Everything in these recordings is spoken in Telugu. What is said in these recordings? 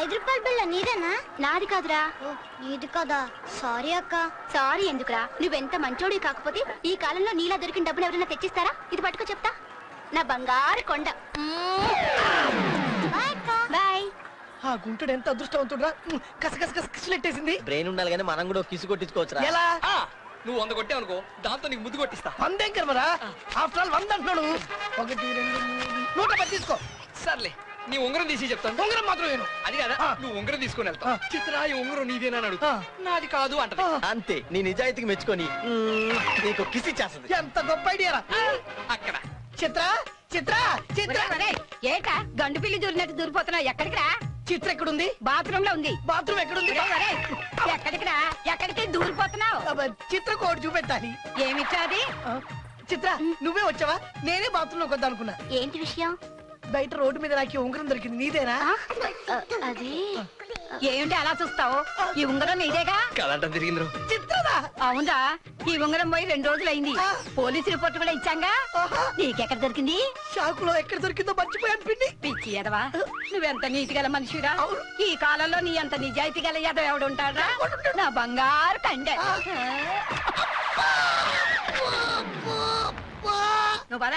5 రూపాయల బిళ్ళ నీదేనా? నాది కాదురా. నీది కదా. సారీ అక్క. సారీ ఎందుకురా? నువ్వెంత మంచోడి కాకపోతే ఈ కాలంలో నీలా దొరికిన డబ్బులు ఎవరైనా తెచ్చిస్తారా? ఇది పట్టుకో చెప్తా. నా బంగారు కొండ. బాయ్. ఆ గుంటడు ఎంత అదృష్టవంతుడురా. కసకసకసలెట్టేసింది. బ్రెయిన్ ఉండాలి కానీ మనం కూడా కిసు కొట్టించుకోవచ్చు. ఎలా? నువ్వు 100 కొట్టే అనుకో, దాంతో నీకు ముద్దు కొట్టిస్తా. 100 ఏం కర్మరా? ఆఫ్టర్ ఆల్ 100 అంటున్నాడు. 1 2 3 110 తీసుకో. సర్లే, నీ ఉంగరం తీసి చెప్తాను. ఉంగరం మాత్రం నేను. అది కదా, నువ్వు ఉంగరం తీసుకొని వెళ్తావు. చిత్ర, ఈ ఉంగరం నీదేనా అని అడుగుతా. నాది కాదు అంటది. అంతే, నీ నిజాయితీకి మెచ్చుకొని నీకు కిసి చేస్తుంది. ఎంత గొప్ప ఐడియా. అక్కడ చిత్ర చిత్ర చిత్ర ఏటా గండు పిల్లి దూరినట్టు దూరిపోతున్నావు? ఎక్కడికి రా? చిత్ర ఎక్కడుంది? బాత్రూమ్ లో ఉంది. బాత్రూమ్ ఎక్కడుంది? ఎక్కడికి రా? ఎక్కడికి దూరిపోతున్నావు? చిత్ర కోడ్ చూపెట్టాలి. ఏమిచ్చాది? చిత్ర నువ్వే వచ్చావా? నేనే బాత్రూమ్ లోకి వద్దానుకున్నా. ఏంటి విషయం? బయట రోడ్డు మీద నాకు ఉంగరం దొరికింది. నీదేనా? అదే. ఏమిటి అలా చూస్తావు? ఈ ఉంగరం నీదేగా? కదంట తిరిగింది. చిత్రదా? అవునా? ఈ ఉంగరం పోయి 2 రోజులైంది. పోలీసు రిపోర్ట్ కూడా ఇచ్చాంగా. నీకెక్కడ దొరికింది? షాకులో ఎక్కడ దొరికిందో మర్చిపోయాను పిండి. పిచ్చి ఎదవా, నువ్వెంత నీతి గల మనిషిరా. ఈ కాలంలో నీ అంత నిజాయితీ గల ఎదవ ఎవడుంటాడా? నా బంగారు కండె. నువ్వు పద.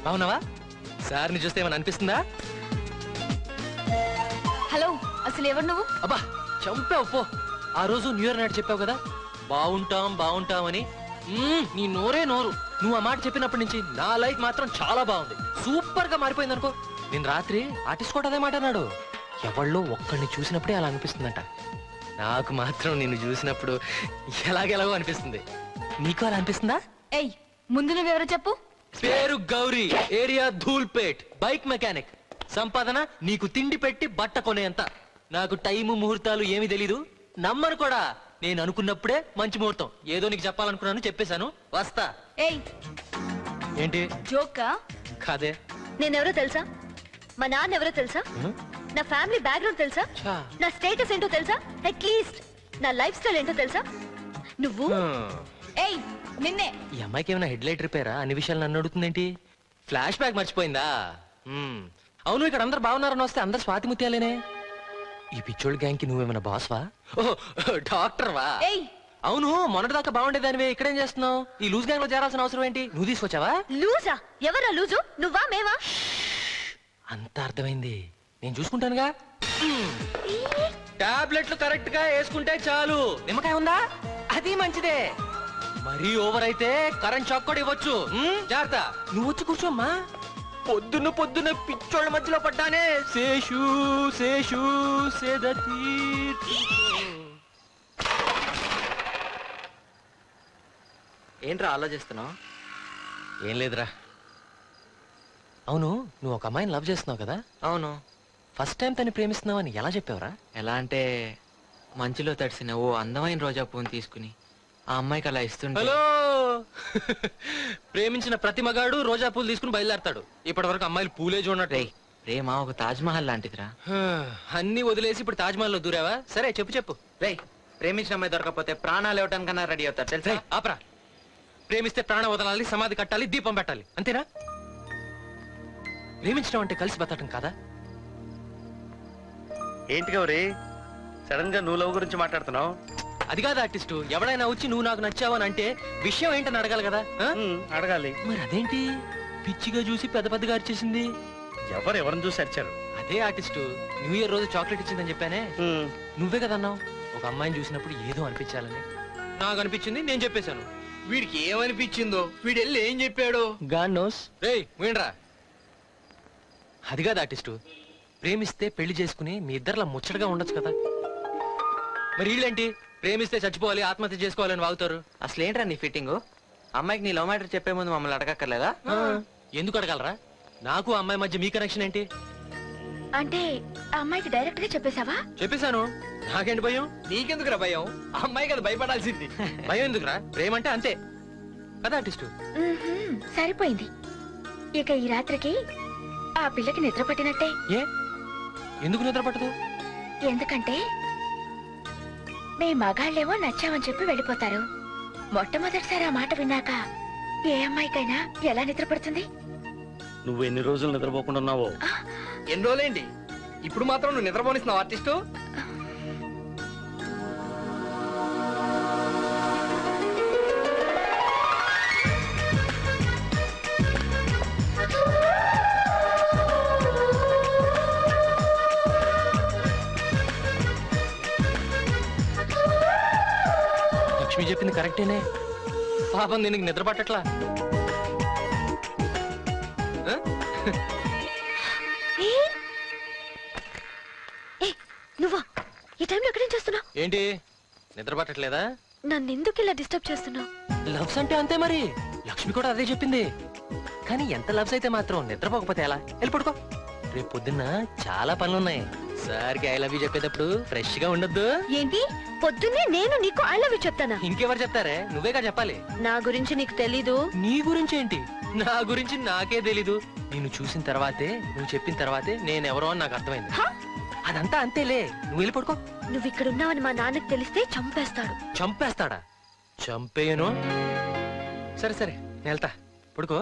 అవునవా? సార్ని చూస్తే ఏమని అనిపిస్తుందా? హలో, అసలు ఎవరు నువ్వు? అబ్బా చంపావు పో. ఆ రోజు న్యూ ఇయర్ నాడు చెప్పావు కదా బాగుంటాం అని. నీ నోరే నోరు. నువ్వు ఆ మాట చెప్పినప్పటి నుంచి నా లైఫ్ మాత్రం చాలా బాగుంది. సూపర్ గా మారిపోయింది అనుకో. నేను రాత్రి ఆర్టిస్ట్ కూడా అదే మాట అన్నాడు. ఎవళ్ళో ఒక్కడిని చూసినప్పుడే అలా అనిపిస్తుందంట. నాకు మాత్రం నిన్ను చూసినప్పుడు ఎలాగెలాగో అనిపిస్తుంది. నీకు అలా అనిపిస్తుందా? ఏయ్, ముందు నువ్వెవరో చెప్పు. పేరు Gauri, area Dhoolpet, bike mechanic. సంపాదన నీకు తిండి పెట్టి బట్ట కొనేంత. నాకు టైము ముహూర్తాలు ఏమీ తెలీదు. నమ్మను కూడా. నేను అనుకున్నప్పుడే మంచి ముహూర్తం. ఏదో నీకు చెప్పాలనుకున్నాను, చెప్పేశాను. వస్తా. ఏయ్, ఏంటి? జోకా? కాదే. నేనెవరో తెలుసా? మా నాన్న ఎవరో తెలుసా? నా ఫ్యామిలీ బ్యాక్గ్రౌండ్ తెలుసా? నా స్టేటస్ ఏంటో తెలుసా? అట్లీస్ట్ నా లైఫ్ స్టైల్ ఏంటో తెలుసా? నువ్వు ఏయ్ నిన్నే. ఈ అమ్మాయికి ఏమైనా హెడ్ లైట్ రిపేరా? అన్ని విషయాలు నన్ను అడుగుతుందేంటి? Flash back మర్చిపోయిందా? అవును, ఇక్కడ అందరు బాగున్నారని వస్తే అందరు స్వాతి ముత్యాలేనే. ఈ పిచ్చోళ్ళ గ్యాంగ్ కి నువ్వేమైనా బాస్వా? ఓహో, డాక్టర్ వా? అవును, మొన్నటిదాకా బాగుండేదానివే. ఇక్కడేం చేస్తున్నావు? ఈ లూజ్ గ్యాంగ్ లో చేరాల్సిన అవసరం ఏంటి? నువ్వు తీసుకొచ్చావా? లూజా? ఎవరా లూజు? నువ్వా మేవా? అంత అర్థమైంది. నేను చూసుకుంటానుగా. టాబ్లెట్లు కరెక్ట్ గా వేసుకుంటే చాలు. నిమ్మకాయ ఉందా? అది మంచిదే. మరీ ఓవర్ అయితే కరెంట్ షాక్ కూడా ఇవ్వచ్చు. జాగ్రత్త. నువ్వు వచ్చి కూర్చోమ్మా. పొద్దున్న పిచ్చోళ్ళ మధ్యలో పడ్డానే. శేషు శేషు సేదతీ. ఏంట్రా ఆలోచిస్తున్నావు? ఏం లేదురా. అవును, నువ్వు ఒక అమ్మాయిని లవ్ చేస్తున్నావు కదా? అవును. ఫస్ట్ టైం తను ప్రేమిస్తున్నావు అని ఎలా చెప్పావురా? ఎలా అంటే మంచులో తడిసిన ఓ అందమైన రోజా పువ్వుని తీసుకుని ఆ అమ్మాయికి అలా ఇస్తుంటే. హలో, ప్రేమించిన ప్రతి మగాడు రోజా పూలు తీసుకుని బయలుదేరతాడు. ఇప్పటి వరకు అమ్మాయిలు పూలే చూడనట్టు. ప్రేమ ఒక తాజ్ మహల్ లాంటిదిరా. అన్ని వదిలేసి ఇప్పుడు తాజ్ మహల్ లో దూరావా? సరే చెప్పు. రేయ్, ప్రేమించిన అమ్మాయి దొరకపోతే ప్రాణాలు ఇవ్వడానికన్నా రెడీ అవుతారు తెలుసా? ఆపరా. ప్రేమిస్తే ప్రాణం వదలాలి, సమాధి కట్టాలి, దీపం పెట్టాలి, అంతేనా? ప్రేమించడం అంటే కలిసి బతకటం కాదా? ఏంటి గౌరీ, సడన్ గా నువ్వు లవ్ గురించి మాట్లాడుతున్నావు? అది కాదు ఆర్టిస్టు. ఎవడైనా వచ్చి నువ్వు నాకు నచ్చావని అంటే విషయం ఏంటని అడగాలి కదా? అడగాలి. మరి అదేంటి పిచ్చిగా చూసి పెద్దగా అరిచేసింది? ఎవరిని చూసి అరిచారు? అదే ఆర్టిస్టు, న్యూ ఇయర్ రోజు చాక్లెట్ ఇచ్చిందని చెప్పానే. నువ్వే కదా అన్నావు ఒక అమ్మాయిని చూసినప్పుడు ఏదో అనిపించాలని. నాకు అనిపించింది, నేను చెప్పేశాను. వీడికి ఏమనిపించిందో వీడు వెళ్ళి ఏం చెప్పాడో గాడ్ నోస్. రేయ్ వీణ్రా. అది కాదు ఆర్టిస్టు, ప్రేమిస్తే పెళ్లి చేసుకుని మీ ఇద్దరిలా ముచ్చటగా ఉండొచ్చు కదా. మరి వీళ్ళేంటి ప్రేమిస్తే చచ్చిపోవాలి, ఆత్మహత్య చేసుకోవాలని వాగుతారు. అసలు ఏంట్రా నీ ఫిట్టింగ్? అమ్మాయికి నీ లవ్ మ్యాటర్ చెప్పే ముందు మమ్మల్ని అడగక్కర్లేదా? ఎందుకు అడగలరా? నాకు అమ్మాయి మధ్య మీ కనెక్షన్ ఏంటి? అంటే ఆ అమ్మాయికి డైరెక్ట్ గా చెప్పేశావా? చెప్పేశాను. నాకేంటి భయం? నీకెందుకురా భయం? అమ్మాయి కదా భయపడాల్సింది. భయం ఎందుకురా? ప్రేమ అంటే అంతే కదా ఆర్టిస్టు. సరిపోయింది. ఇక ఈ రాత్రికి ఆ పిల్లకి నిద్ర పట్టినట్టే. ఏ ఎందుకు నిద్ర పట్టదు? ఎందుకంటే మీ మగాళ్ళేమో నచ్చామని చెప్పి వెళ్ళిపోతారు. మొట్టమొదటిసారి ఆ మాట విన్నాక ఏ అమ్మాయికైనా ఎలా నిద్ర పడుతుంది? నువ్వు ఎన్ని రోజులు నిద్రపోకుండా ఉన్నావో. ఎన్ని రోజులేంటి? ఇప్పుడు మాత్రం నువ్వు నిద్రపోనిస్తున్నావు ఆర్టిస్టు. లక్ష్మి చెప్పింది కరెక్టేనే. పాపం దీనికి నిద్ర పట్టట్లా. నువ్వా ఈ టైంలో ఎక్కడేం చేస్తున్నావు? ఏంటి నిద్ర పట్టట్లేదా? నన్ను ఎందుకు ఇలా డిస్టర్బ్ చేస్తున్నావు? లవ్స్ అంటే అంతే మరి. లక్ష్మి కూడా అదే చెప్పింది. కానీ ఎంత లవ్స్ అయితే మాత్రం నిద్రపోకపోతే ఎలా? వెళ్ళి పడుకో. రేపు పొద్దున్న చాలా పనులున్నాయి. సార్కి ఐ లవ్ యూ చెప్పేటప్పుడు ఫ్రెష్ గా ఉండొద్దు. ఏంటి పొద్దున్నే నేను నీకు ఐ లవ్ యూ చెప్తానా? ఇంకెవరు చెప్తారే? నువ్వేగా చెప్పాలి. నా గురించి నీకు తెలీదు. నీ గురించి ఏంటి? నా గురించి నాకే తెలీదు. నిన్ను చూసిన తర్వాతే, నువ్వు చెప్పిన తర్వాతే నేనెవరో అని నాకు అర్థమైంది. అదంతా అంతేలే. నువ్వు వెళ్ళి పడుకో. నువ్వు ఇక్కడ ఉన్నావని మా నాన్నకి తెలిస్తే చంపేస్తాడు. చంపేస్తాడా? చంపేయను. సరే సరే నేను వెళ్తా. పడుకో.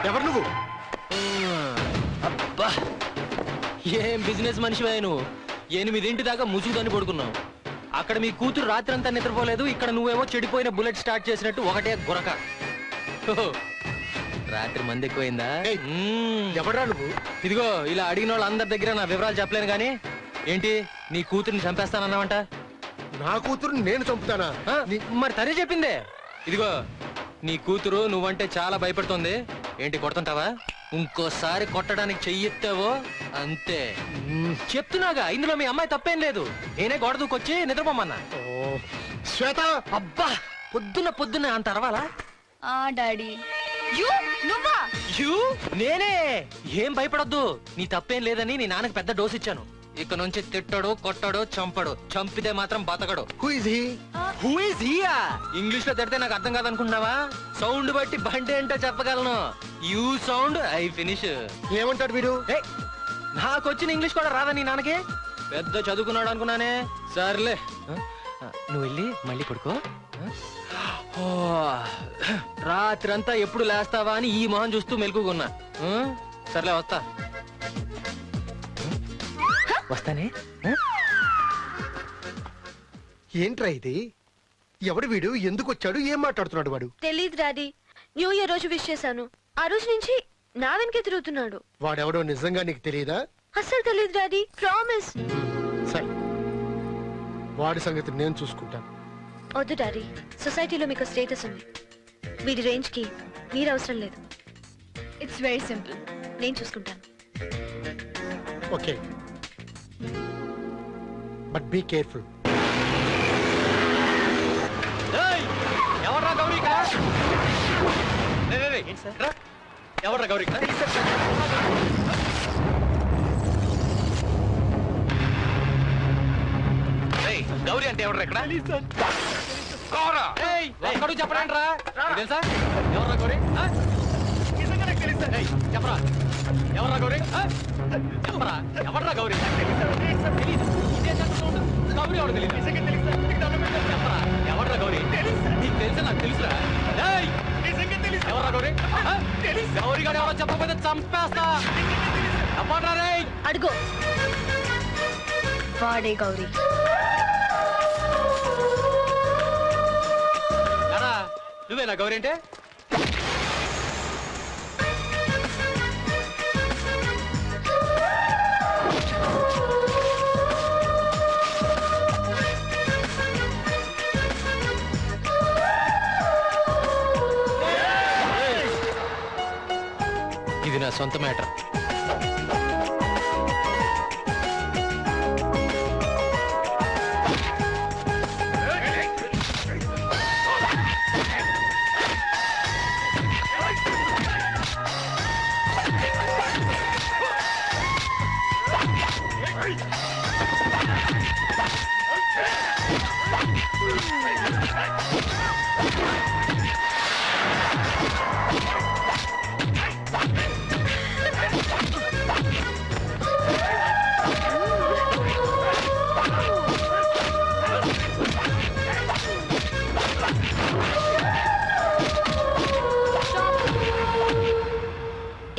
ఎవరు నువ్వు? అబ్బా ఏం బిజినెస్ మనిషివే నువ్వు. 8 దాకా ముసుగుదని పడుకున్నావు. అక్కడ మీ కూతురు రాత్రంతా నిద్రపోలేదు. ఇక్కడ నువ్వేమో చెడిపోయిన బుల్లెట్ స్టార్ట్ చేసినట్టు ఒకటే గురక. రాత్రి మంది ఎక్కువైందా? ఎవడరా నువ్వు? ఇదిగో ఇలా అడిగిన వాళ్ళందరి దగ్గర నా వివరాలు చెప్పలేను గానీ ఏంటి నీ కూతుర్ని చంపేస్తానన్నావంట? నా కూతురు నేను చంపుతానా? మరి తనే చెప్పిందే. ఇదిగో నీ కూతురు నువ్వంటే చాలా భయపడుతుంది. ఏంటి కొడుతుంటావా? ఇంకోసారి కొట్టడానికి చెయ్యెత్తావో అంతే. చెప్తున్నాగా ఇందులో మీ అమ్మాయి తప్పేం లేదు. నేనే గోడ దూకొచ్చి నిద్రపోమన్నా. శ్వేత, అబ్బా పొద్దున్న అంత అరవాలా? డాడీ నువ్వా? నేనే. ఏం భయపడొద్దు. నీ తప్పేం లేదని నీ నాన్నకి పెద్ద డోస్ ఇచ్చాను. ఇక నుంచి తిట్టడు, కొట్టడు, చంపడు. చంపితే మాత్రం బతకడు. Who is he? Who is he? English లో తిడితే నాకు అర్థం కాదనుకుంటున్నావా? సౌండ్ బట్టి బండి ఏంటో చెప్పగలను. You sound I finish. ఏమంటాడు వీడు? నాకు వచ్చిన ఇంగ్లీష్ కూడా రాదా నీ నాన్నకి? పెద్ద చదువుకున్నాడు అనుకున్నానే. సర్లే నువ్వు వెళ్ళి మళ్ళీ పడుకో. రాత్రంతా ఎప్పుడు లేస్తావా అని ఈ మొహం చూస్తూ మెలకుకున్నా. సర్లే వస్తానే. ఏంట్రా ఇది? ఎవడు వీడు? ఎందుకు వచ్చాడు? ఏం మాట్లాడుతున్నాడు వాడు? తెలీదు డాడీ. న్యూ ఇయర్ రోజు విష్ చేశాను. ఆ రోజు నుంచి నా వెనకే తిరుగుతున్నాడు. వాడెవడో నిజంగా నీకు తెలియదా? అస్సలు తెలీదు డాడీ. ప్రామిస్. సరే వాడి సంగతి నేను చూసుకుంటాను. వద్దు డాడీ. సొసైటీలో మీకు స్టేటస్ ఉంది. వీడి రేంజ్ కి మీరు అవసరం లేదు. It's very simple. నేను చూసుకుంటాను. Okay but be careful. ఎవర్రా గౌరీ? ఎవర్రా గౌరీ? గౌరీ అంటే ఎవరు ఇక్కడ? ఒక్కడు చెప్పడండి రా. తెలుసా ఎవర్రా గౌరీ? చెప్పరా ఎవర్రా గౌరీ? చెప్పరా ఎవర్రా గౌరీ? గౌరీ ఎవరు తెలియదు. చెప్పరా ఎవర్రా గౌరీ? నీకు తెలుసా? నాకు తెలుసురా. ఎవర్రా గౌరీ? గౌరీ గారు ఎవరో చెప్పకపోతే చంపేస్తా. చెప్పరా రే? అడుగో. వాడే గౌరీ. నువ్వేనా గౌరీ అంటే? ఇది నా సొంత మ్యాటర్.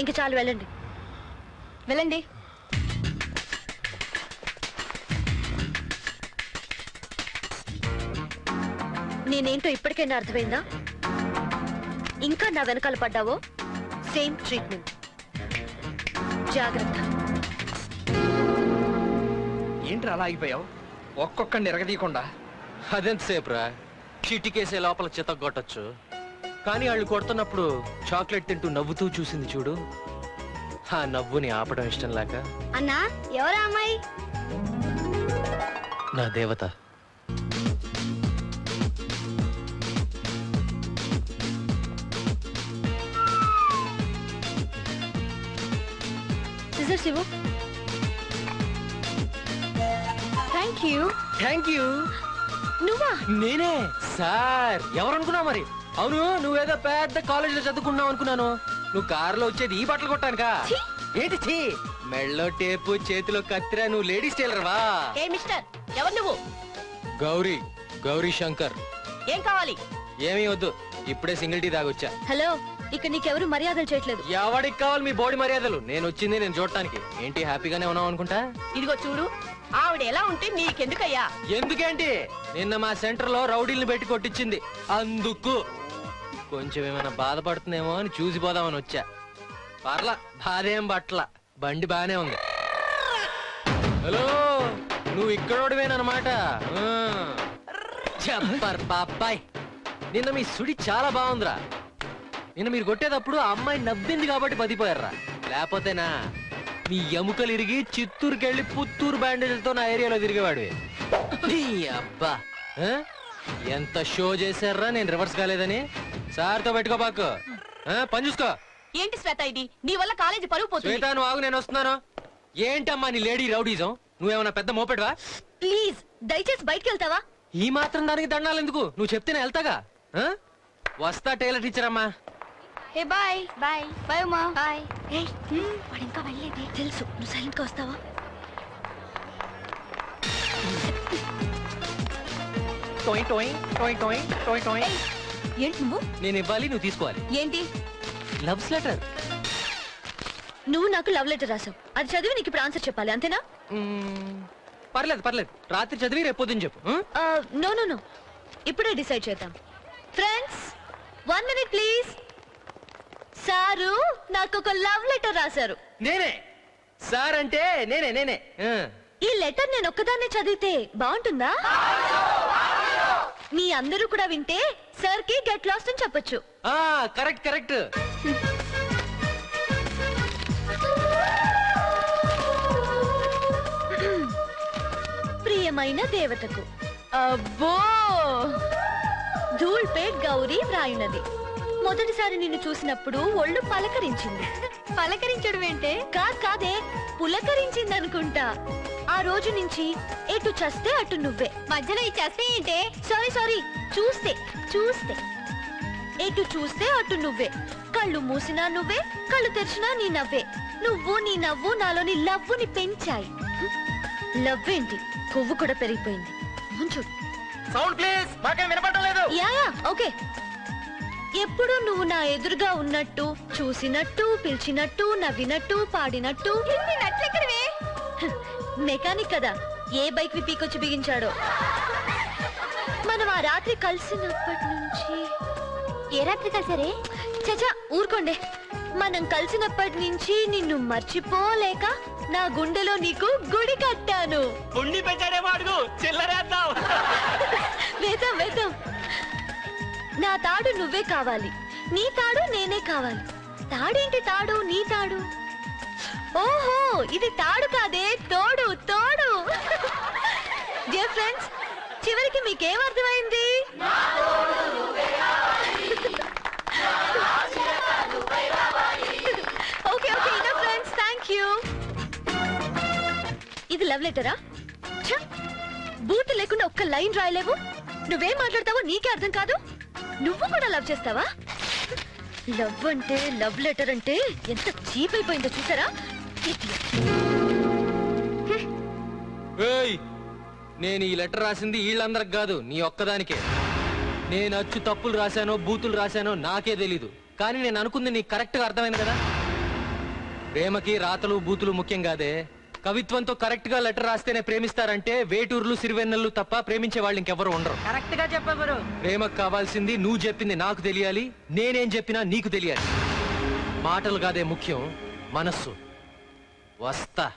ఇంక చాలు, వెళ్ళండి వెళ్ళండి. నేనేంటో ఇప్పటికైనా అర్థమైందా? ఇంకా నా వెనకాల పడ్డావో సేమ్ ట్రీట్మెంట్. జాగ్రత్త. ఏంట్రా అలా ఆగిపోయావు? ఒక్కొక్కడిని ఎరగదీయకుండా. అదెంతసేపు రా, చిటికేసే లోపల చితగొట్టచ్చు. కానీ వాళ్ళు కొడుతున్నప్పుడు చాక్లెట్ తింటూ నవ్వుతూ చూసింది చూడు, ఆ నవ్వుని ఆపడం ఇష్టం లేక. అన్నా, ఎవరా అమ్మాయి? నా దేవత. Scissor Shivu. Thank you. Thank you. నువ్వా? నేనే సార్. ఎవరనుకున్నావు మరి? అవును, నువ్వేదో పెద్ద కాలేజీలో చదువుకున్నావు అనుకున్నాను. నువ్వు కారులో వచ్చేది ఈ బట్టలు కొట్టానుకా? ఏంటి చీ? మెళ్ళో టేపు, చేతిలో కత్తిరా. నువ్వు లేడీస్ టైలర్ వా? ఏ మిస్టర్, ఎవరు నువ్వు? గౌరీ, గౌరీ శంకర్. ఏం కావాలి? ఏమీ వద్దు, ఇప్పుడే సింగిల్ టీ తాగొచ్చా. హలో, ఇక్కడ నీకెవరు మర్యాదలు చేయట్లేదు. ఎవడికి కావాలి మీ బోడి మర్యాదలు? నేను వచ్చింది నేను చూడటానికి. ఏంటి హ్యాపీగానే ఉన్నావు అనుకుంటా? ఇదిగో చూడు, ఆవిడ ఎలా ఉంటే నీకెందుకయ్యా? ఎందుకేంటి? నిన్న మా సెంటర్ లో రౌడీల్ని పెట్టి కొట్టించింది, అందుకు కొంచెం ఏమైనా బాధపడుతుందేమో అని చూసిపోదామని వచ్చా. పర్లా, బాధేం పట్ల, బండి బానే ఉంది. హలో, నువ్వు ఇక్కడోడివేనమాట. చెప్పర్ పాపాయ్, నిన్న మీ సుడి చాలా బాగుందిరా. నిన్న మీరు కొట్టేటప్పుడు ఆ అమ్మాయి నవ్వింది కాబట్టి బతిపోయారా, లేకపోతేనా మీ ఎముకలు ఇరిగి చిత్తూరుకెళ్ళి పుత్తూరు బ్యాండేజ్లతో నా ఏరియాలో తిరిగేవాడు. అబ్బా, ఎంత షో చేశారా నేను రివర్స్ కాలేదని. సార్తో పెట్టుకోబాకు, పని చూసుకో. ఏంటి శ్వేత ఇది? నీ వల్ల కాలేజీ పరువు పోతుంది. శ్వేత, నువ్వు ఆగు, నేను వస్తున్నాను. ఏంటమ్మా నీ లేడీ రౌడీజం? నువ్వేమన్నా పెద్ద మోపెడ్వా? ప్లీజ్ దయచేసి బయటికి వెళ్తావా? ఈ మాత్రం దానికి దండాలు ఎందుకు? నువ్వు చెప్తేనే వెళ్తాగా. వస్తా టైలర్ టీచర్ అమ్మా. హే బాయ్. బాయ్ బాయ్ అమ్మా. బాయ్. వాడు ఇంకా వెళ్ళలేదే. తెలుసు, నువ్వు సైలెంట్ గా వస్తావా? ఏంటి నువ్వు? నేను ఇవ్వాలి, నువ్వు తీసుకోవాలి. ఏంటి? Loves letter. నువ్వు నాకు లవ్ లెటర్ రాసావు, అది చదివి నీకు ఇప్పుడు ఆన్సర్ చెప్పాలి, అంతేనా? పర్లేదు పర్లేదు, రాత్రి చదివి రేపు పొద్దున్న చెప్పు. నో నో నో, ఇప్పుడే డిసైడ్ చేద్దాం. Friends, 1 minute please. సారు నాకు ఒక లవ్ లెటర్ రాశారు. నేనే సార్ అంటే నేనే. ఈ లెటర్ నేను ఒక్కదాన్నే చదివితే బాగుంటుందా? మీ అందరూ కూడా వింటే సార్ కి గెట్ లాస్ట్ అని చెప్పొచ్చు. Correct correct. ప్రియమైన దేవతకు. అబ్బో, ధూల్పేట్ గౌరీ వ్రాయునది. మొదటిసారి నిన్ను చూసినప్పుడు ఒళ్ళు పలకరించింది. పలకరించడం ఏంటే? కాదే, పులకరించింది అనుకుంటా. ఆ రోజు నుంచి ఎటు చస్తే అటు నువ్వే. మధ్యలో ఈ చస్తే ఏంటే? సారీ, చూస్తే ఎటు చూస్తే అటు నువ్వే. కళ్ళు మూసినా నువ్వే, కళ్ళు తెరిచినా నీ నవ్వే. నువ్వు నీ నవ్వు నాలోని లవ్వుని పెంచాయి. లవ్ ఏంటి, కొవ్వు కూడా పెరిగిపోయింది. చూడు. సౌండ్ ప్లీజ్, మాకేం వినపడడం లేదు. Yeah okay. ఎప్పుడు నువ్వు నా ఎదురుగా ఉన్నట్టు, చూసినట్టు, పిలిచినట్టు, నవ్వినట్టు, పాడినట్టు. మెకానిక్ కదా, ఏ బైక్ ని పీకొచ్చి బిగించాడో. మనం ఆ రాత్రి కలిసినప్పటి నుంచి. ఏ రాత్రి కలిసారే? చచా ఊరుకోండి. మనం కలిసినప్పటి నుంచి నిన్ను మర్చిపోలేక నా గుండెలో నీకు గుడి కట్టాను. ఉండి పెట్టాడేమో అడుగు, చిల్లరేద్దాం. వేద్దాం. నా తాడు నువ్వే కావాలి, నీ తాడు నేనే కావాలి. తాడేంటి తాడు, నీ తాడు. ఓహో, ఇది తాడు కాదే, తోడు. డియర్ ఫ్రెండ్స్, చివరికి మీకేం అర్థమైంది? Okay, enough friends, thank you. ఇది లవ్ లెటరా? బూతు లేకుండా ఒక్క లైన్ రాయలేవు. నువ్వేం మాట్లాడతావో నీకే అర్థం కాదు. నువ్వు కూడా లవ్ చేస్తావా? లవ్ అంటే లవ్ లెటర్ అంటే ఎంత చీప్ అయిపోయిందో చూసారా? ఏయ్, నేను ఈ లెటర్ రాసింది వీళ్ళందరికి కాదు, నీ ఒక్కదానికే. నేను అచ్చు తప్పులు రాశానో బూతులు రాశానో నాకే తెలీదు, కానీ నేను అనుకుంది నీకు కరెక్ట్ గా అర్థమైంది కదా. ప్రేమకి రాతలు బూతులు ముఖ్యం కాదే. కవిత్వంతో కరెక్ట్ గా లెటర్ రాస్తేనే ప్రేమిస్తారంటే వేటూర్లు సిరివెన్నెల్లు తప్ప ప్రేమించే వాళ్ళు ఇంకెవరు ఉండరు. కరెక్ట్ గా చెప్పా గురు. ప్రేమకు కావాల్సింది నువ్వు చెప్పింది నాకు తెలియాలి, నేనేం చెప్పినా నీకు తెలియాలి. మాటలు కాదే ముఖ్యం, మనస్సు. వస్తా.